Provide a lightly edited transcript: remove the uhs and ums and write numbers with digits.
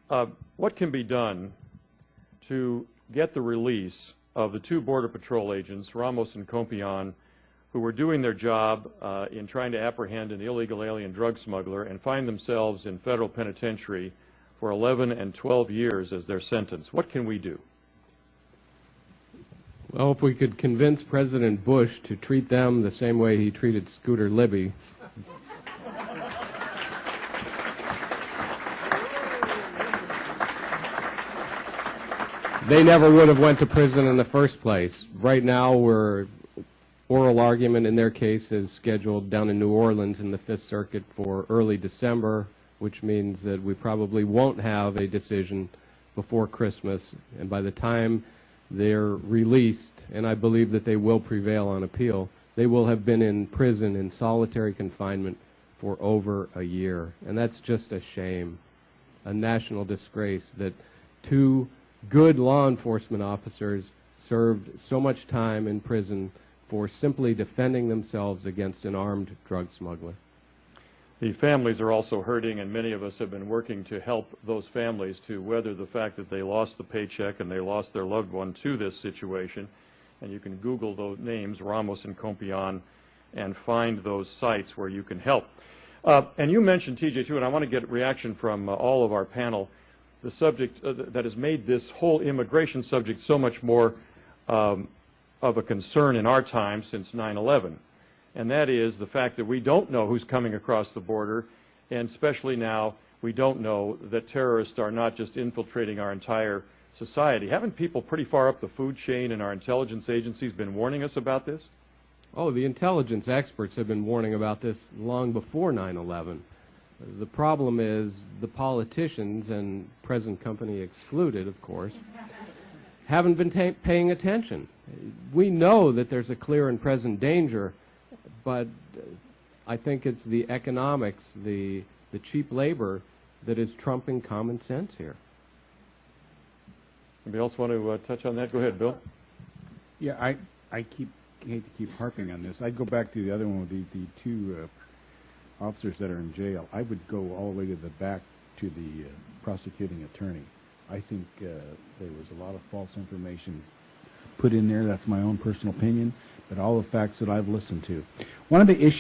What can be done to get the release of the 2 Border Patrol agents, Ramos and Compean, who were doing their job in trying to apprehend an illegal alien drug smuggler and find themselves in federal penitentiary for 11 and 12 years as their sentence? What can we do? Well, if we could convince President Bush to treat them the same way he treated Scooter Libby. They never would have went to prison in the first place. Right now, oral argument in their case is scheduled down in New Orleans in the Fifth Circuit for early December, which means that we probably won't have a decision before Christmas. And by the time they're released, and I believe that they will prevail on appeal, they will have been in prison in solitary confinement for over a year. And that's just a shame, a national disgrace that 2 good law enforcement officers served so much time in prison for simply defending themselves against an armed drug smuggler. The families are also hurting, and many of us have been working to help those families to weather the fact that they lost the paycheck and they lost their loved one to this situation. And you can Google those names, Ramos and Compean, and find those sites where you can help. And you mentioned, TJ, too, and I want to get a reaction from all of our panel, the subject that has made this whole immigration subject so much more of a concern in our time since 9/11. And that is the fact that we don't know who's coming across the border, and especially now, we don't know that terrorists are not just infiltrating our entire society. Haven't people pretty far up the food chain in our intelligence agencies been warning us about this? Oh, the intelligence experts have been warning about this long before 9/11. The problem is the politicians, and present company excluded, of course, haven't been paying attention. We know that there's a clear and present danger, but I think it's the economics, the cheap labor that is trumping common sense here. Anybody else want to touch on that? Go ahead, Bill. Yeah, I hate to keep harping on this. I'd go back to the other one with the 2 officers that are in jail. I would go all the way to the back to the prosecuting attorney. I think there was a lot of false information put in there. That's my own personal opinion, but all the facts that I've listened to. One of the issues